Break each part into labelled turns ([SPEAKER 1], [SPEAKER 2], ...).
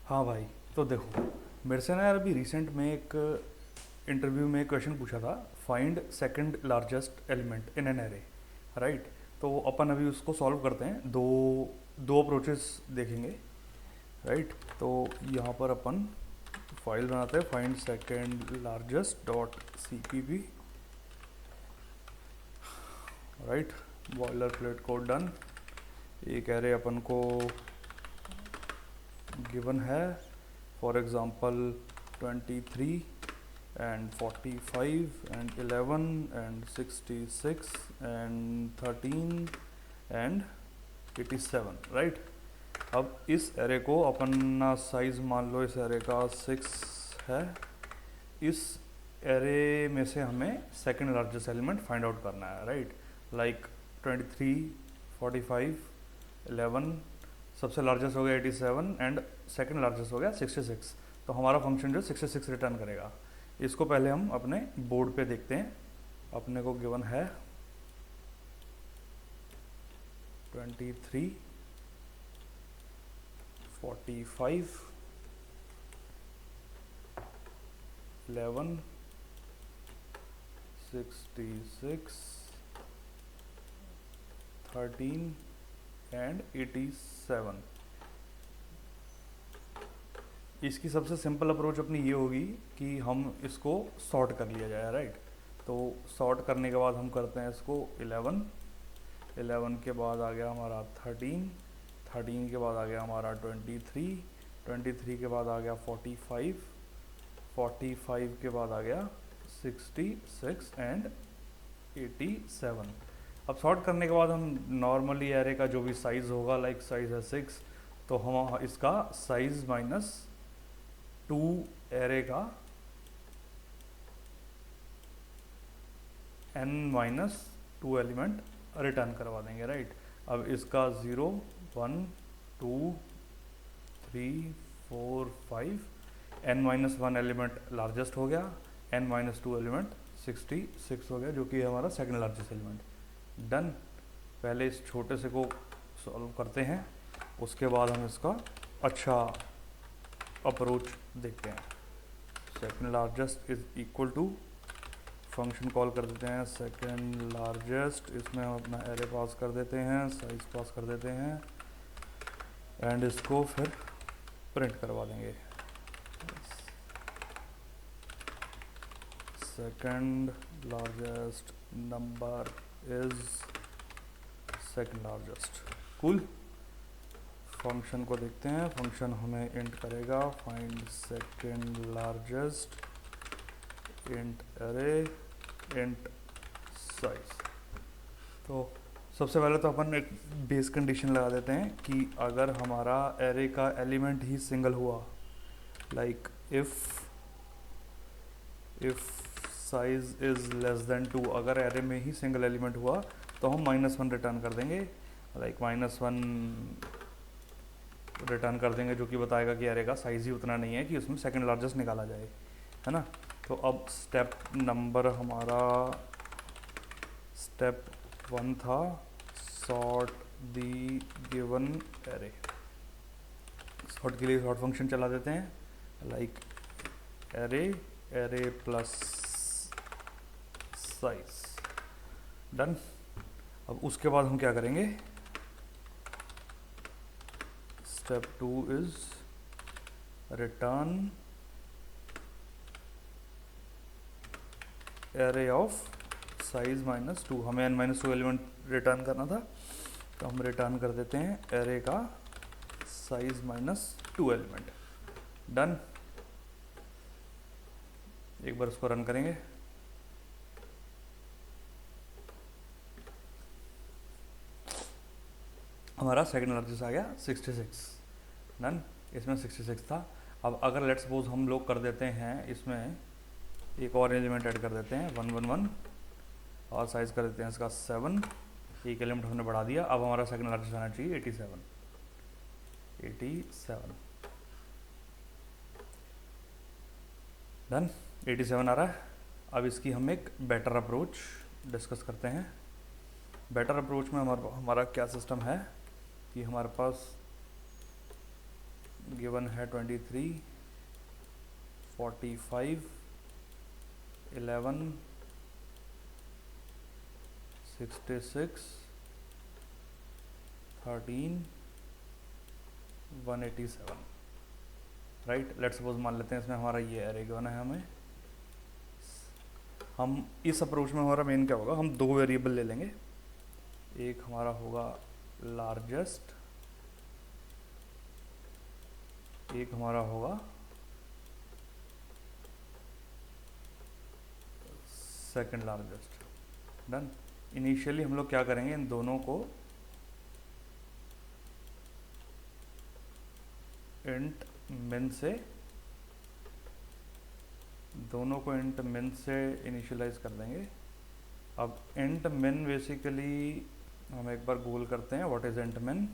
[SPEAKER 1] हाँ भाई, तो देखो, मेरे से ना यार अभी रिसेंट में एक इंटरव्यू में क्वेश्चन पूछा था, find second largest element in an array, right. तो अपन अभी उसको सॉल्व करते हैं, दो दो अप्रोचेस देखेंगे, राइट। तो यहाँ पर अपन फाइल बनाते हैं, find second largest dot C P P, right. Boiler plate code done. एक एरे अपन को गिवन है, for example 23 and 45 and 11 and 66 and 13 and 87, right. अब इस एरे को अपना साइज मान लो, इस एरे का 6 है। इस एरे में से हमें second largest element find out करना है, राइट। लाइक 23, 45, 11, सबसे लार्जेस्ट हो गया 87 एंड सेकंड लार्जेस्ट हो गया 66। तो हमारा फंक्शन जो 66 रिटर्न करेगा। इसको पहले हम अपने बोर्ड पे देखते हैं। अपने को गिवन है 23, 45, 11, 66, 13 एंड 87। इसकी सबसे सिंपल अप्रोच अपनी ये होगी कि हम इसको सॉर्ट कर लिया जाए, राइट। तो सॉर्ट करने के बाद हम करते हैं इसको 11, 11 के बाद आ गया हमारा 13, 13 के बाद आ गया हमारा 23, 23 के बाद आ गया 45, 45 के बाद आ गया 66 एंड 87। अब सॉर्ट करने के बाद हम नॉर्मली एरे का जो भी साइज़ होगा, लाइक साइज़ है 6, तो हम इसका साइज़ माइनस 2 एरे का n माइनस 2 एलिमेंट रिटर्न करवा देंगे, राइट। अब इसका 0, 1, 2, 3, 4, 5, n माइनस 1 एलिमेंट लार्जेस्ट हो गया, n माइनस 2 एलिमेंट 66 हो गया, जो कि हमारा सेकंड लार्जेस्ट एलिमेंट। डन। पहले इस छोटे से को सॉल्व करते हैं, उसके बाद हम इसका अच्छा अप्रोच देखते हैं। Second largest is equal to, function call कर देते हैं सेकंड लार्जेस्ट, इसमें हम अपना एरे पास कर देते हैं, साइज पास कर देते हैं एंड इसको फिर प्रिंट करवा देंगे। Second largest number is second largest. Cool. Function को देखते हैं, फंक्शन हमें इंट करेगा find second largest, int array, int size. तो सबसे पहले तो अपन एक बेस कंडीशन लगा देते हैं कि अगर हमारा एरे का एलिमेंट ही सिंगल हुआ, like if size is less than 2, अगर एरे में ही सिंगल एलिमेंट हुआ तो हम -1 रिटर्न कर देंगे, लाइक -1 रिटर्न कर देंगे, जो कि बताएगा कि एरे का साइज़ ही उतना नहीं है कि उसमें सेकंड लार्जेस्ट निकाला जाए, है ना। तो अब स्टेप नंबर हमारा स्टेप 1 था, sort the given array. Sort के लिए सॉर्ट फंक्शन चला देते हैं, like array, array plus size. Done. अब उसके बाद हम क्या करेंगे, step 2 is return array of size -2। हमें n-2 एलिमेंट रिटर्न करना था, तो हम रिटर्न कर देते हैं एरे का साइज -2 एलिमेंट। डन। एक बार उसको रन करेंगे, हमारा सेकंड लार्जेस्ट आ गया 66। डन। इसमें 66 था। अब अगर लेट्स सपोज हम लोग कर देते हैं इसमें एक और एलिमेंट ऐड कर देते हैं 111 और साइज कर देते हैं इसका 7, एक एलिमेंट हमने बढ़ा दिया। अब हमारा सेकंड लार्जेस्ट आना चाहिए 87। डन। 87 आ रहा है। अब इसकी हम एक बेटर अप्रोच डिस्कस करते हैं। बेटर अप्रोच में हमारा क्या सिस्टम है कि हमारे पास गिवन है 23, 45, 11, 66, 13, 187, राइट। लेट्स सपोज मान लेते हैं इसमें हमारा ये एरे गिवन है हमें। हम इस अप्रोच में हमारा मेन क्या होगा, हम दो वेरिएबल ले लेंगे। एक हमारा होगा लार्जेस्ट, एक हमारा होगा सेकंड लार्जेस्ट। डन। इनिशियली हम लोग क्या करेंगे, इन दोनों को इंट मिन से, दोनों को इंट मिन से इनिशियलाइज कर देंगे। अब इंट मिन बेसिकली हम एक बार गूगल करते हैं व्हाट इज इंट मिन।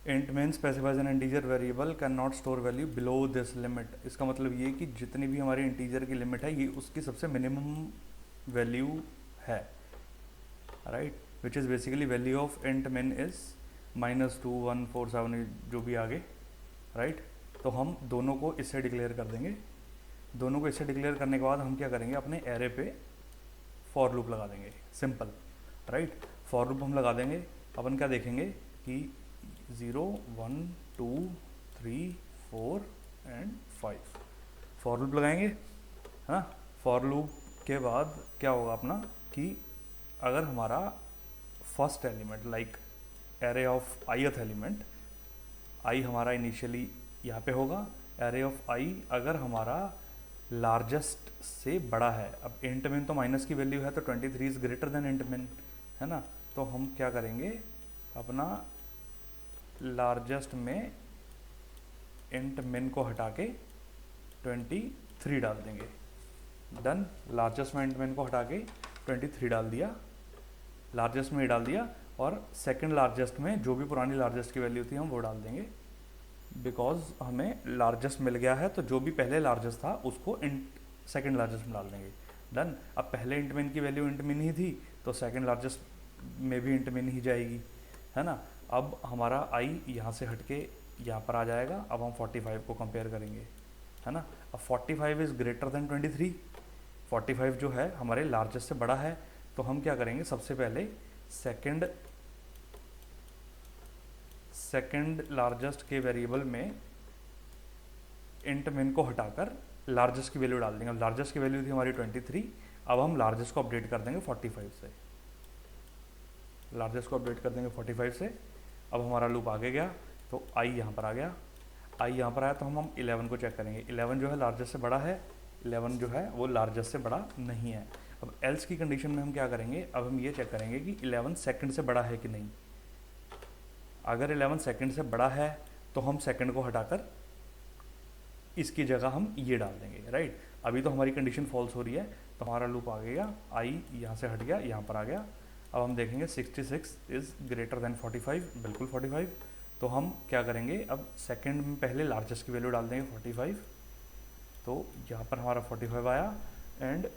[SPEAKER 1] इंट मिन specifies N integer variable can not store value below this limit. इसका मतलब ये कि जितनी भी हमारी इंटीजर की लिमिट है ये उसकी सबसे मिनिमम वैल्यू है, right, which is basically value of int मिन इज -2147 जो भी आगे, राइट। तो हम दोनों को इससे डिक्लेयर कर देंगे। दोनों को इससे डिक्लेयर करने के बाद हम क्या करेंगे, अपने एरे पे फॉर लूप लगा देंगे, सिंपल, राइट। फॉर लूप हम लगा देंगे। अपन क्या देखेंगे कि 0, 1, 2, 3, 4 एंड 5 फॉर लूप लगाएंगे, है ना। फॉर लूप के बाद क्या होगा अपना कि अगर हमारा first element like array of ith element, I हमारा इनिशियली यहाँ पे होगा, एरे ऑफ आई अगर हमारा लार्जेस्ट से बड़ा है। अब इंट मिन तो माइनस की वैल्यू है तो 23 इज ग्रेटर देन इंट मिन, है ना। तो हम क्या करेंगे, अपना लार्जेस्ट में इंट मिन को हटा के 23 डाल देंगे। डन। लार्जेस्ट में इंट मिन को हटा के 23 डाल दिया, लार्जेस्ट में ही डाल दिया, और सेकंड लार्जेस्ट में जो भी पुरानी लार्जेस्ट की वैल्यू थी हम वो डाल देंगे, बिकॉज हमें लार्जेस्ट मिल गया है तो जो भी पहले लार्जेस्ट था उसको इंट सेकंड लार्जेस्ट में डाल देंगे। डन। अब पहले इंट मिन की वैल्यू इंट मिन ही थी तो सेकंड लार्जेस्ट में भी इंट मिन ही जाएगी, है ना। अब हमारा आई यहाँ से हट के यहाँ पर आ जाएगा। अब हम 45 को कंपेयर करेंगे, है ना। अब 45 इज़ ग्रेटर देन 23, 45 जो है हमारे लार्जेस्ट से बड़ा है। तो हम क्या करेंगे, सबसे पहले सेकंड लार्जेस्ट के वेरिएबल में इंट मिन को हटाकर लार्जेस्ट की वैल्यू डाल देंगे। अब लार्जेस्ट की वैल्यू थी हमारी 23, अब हम लार्जेस्ट को अपडेट कर देंगे 45 से, लार्जेस्ट को अपडेट कर देंगे 45 से। अब हमारा लूप आगे गया तो आई यहाँ पर आ गया, आई यहाँ पर आया तो हम 11 को चेक करेंगे। 11 जो है लार्जेस्ट से बड़ा है, 11 जो है वो लार्जेस्ट से बड़ा नहीं है। अब एल्स की कंडीशन में हम क्या करेंगे, अब हम ये चेक करेंगे कि 11 सेकंड से बड़ा है कि नहीं। अगर 11 सेकंड से बड़ा है तो हम सेकंड को हटाकर इसकी जगह हम ये डाल देंगे, राइट। अभी तो हमारी कंडीशन फॉल्स हो रही है तो हमारा लूप आ गया, आई यहाँ से हट गया, यहाँ पर आ गया। अब हम देखेंगे 66 इज़ ग्रेटर देन 45, बिल्कुल 45। तो हम क्या करेंगे, अब सेकंड में पहले लार्जेस्ट की वैल्यू डाल देंगे 45, तो यहाँ पर हमारा 45 आया एंड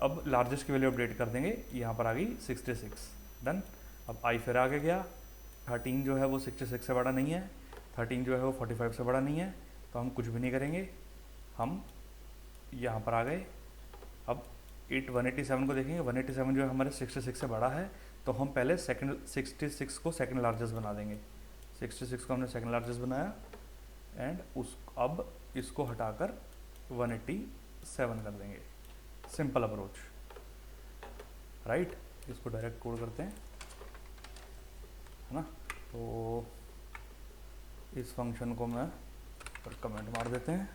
[SPEAKER 1] अब लार्जेस्ट की वैल्यू अपडेट कर देंगे, यहाँ पर आ गई 66। डन। अब आई फिर आगे गया, 13 जो है वो 66 से बड़ा नहीं है, 13 जो है वो 45 से बड़ा नहीं है, तो हम कुछ भी नहीं करेंगे, हम यहाँ पर आ गए। अब 187 को देखेंगे, 187 जो है हमारे 66 से बड़ा है, तो हम पहले सेकंड 66 को सेकंड लार्जेस्ट बना देंगे। 66 को हमने सेकंड लार्जेस्ट बनाया एंड अब इसको हटाकर 187 कर देंगे। Simple approach, right. इसको डायरेक्ट कोड करते हैं, है ना। तो इस फंक्शन को मैं कमेंट मार देते हैं,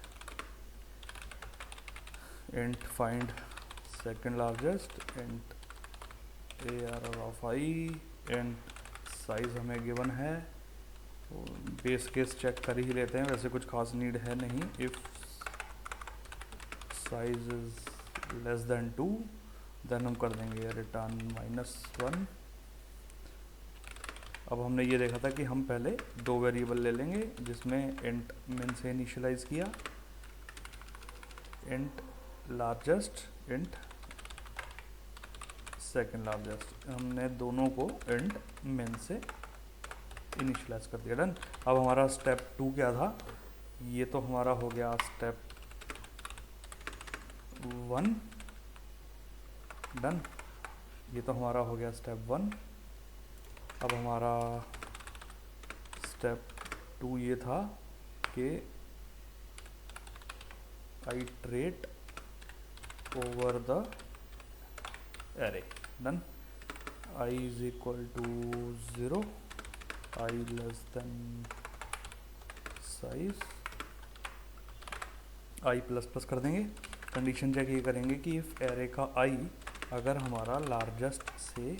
[SPEAKER 1] int find second largest, int ARR of I, int size हमें गिवन है, तो बेस केस चेक कर ही लेते हैं, वैसे कुछ खास नीड है नहीं। If size is less than 2 then हम कर देंगे रिटर्न -1। अब हमने ये देखा था कि हम पहले दो वेरिएबल ले लेंगे जिसमें इंट मिन से इनिशियलाइज किया, int largest int second largest, हमने दोनों को इंट मेन से इनिशियलाइज कर दिया। डन। अब हमारा स्टेप 2 क्या था, ये तो हमारा हो गया स्टेप 1। डन, ये तो हमारा हो गया स्टेप 1। अब हमारा स्टेप 2 ये था कि iterate over the array. Done. I is equal to 0, I less than size, I plus plus कर देंगे। कंडीशन चेक ये करेंगे कि इफ एरे का I अगर हमारा लार्जेस्ट से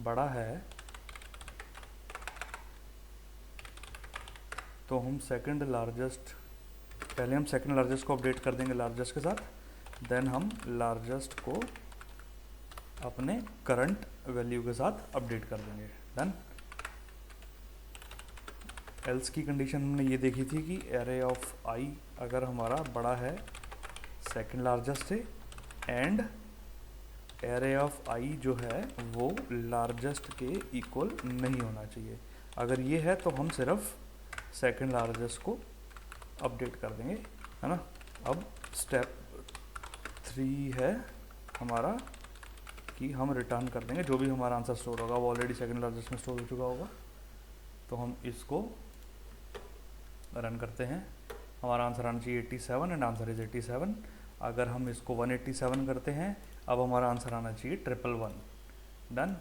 [SPEAKER 1] बड़ा है तो हम सेकंड लार्जेस्ट, पहले हम सेकंड लार्जेस्ट को अपडेट कर देंगे लार्जेस्ट के साथ, देन हम लार्जेस्ट को अपने करंट वैल्यू के साथ अपडेट कर देंगे। डन। एल्स की कंडीशन हमने ये देखी थी कि एरे ऑफ आई अगर हमारा बड़ा है सेकंड लार्जेस्ट से, एंड एरे ऑफ आई जो है वो लार्जेस्ट के इक्वल नहीं होना चाहिए। अगर ये है तो हम सिर्फ सेकंड लार्जेस्ट को अपडेट कर देंगे, है ना। अब स्टेप 3 है हमारा कि हम रिटर्न कर देंगे जो भी हमारा आंसर स्टोर होगा, वो ऑलरेडी सेकंड लार्जेस्ट में स्टोर हो चुका होगा। तो हम इसको रन करते हैं, हमारा आंसर आना चाहिए 87 एंड आंसर इज 87। अगर हम इसको 187 करते हैं, अब हमारा आंसर आना चाहिए 111। Done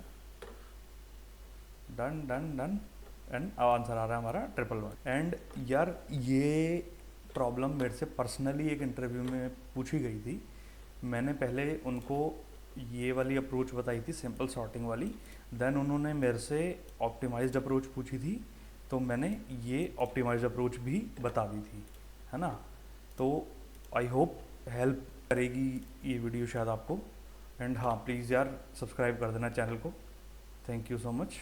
[SPEAKER 1] done done done and अब आंसर आ रहा है हमारा 111। एंड यार ये प्रॉब्लम मेरे से पर्सनली एक इंटरव्यू में पूछी गई थी। मैंने पहले उनको ये वाली अप्रोच बताई थी, सिंपल सॉर्टिंग वाली, देन उन्होंने मेरे से ऑप्टिमाइज्ड अप्रोच पूछी थी, तो मैंने ये ऑप्टिमाइज्ड अप्रोच भी बता दी थी, है ना। तो आई होप हेल्प करेगी ये वीडियो शायद आपको। एंड हाँ, प्लीज़ यार सब्सक्राइब कर देना चैनल को। Thank you so much.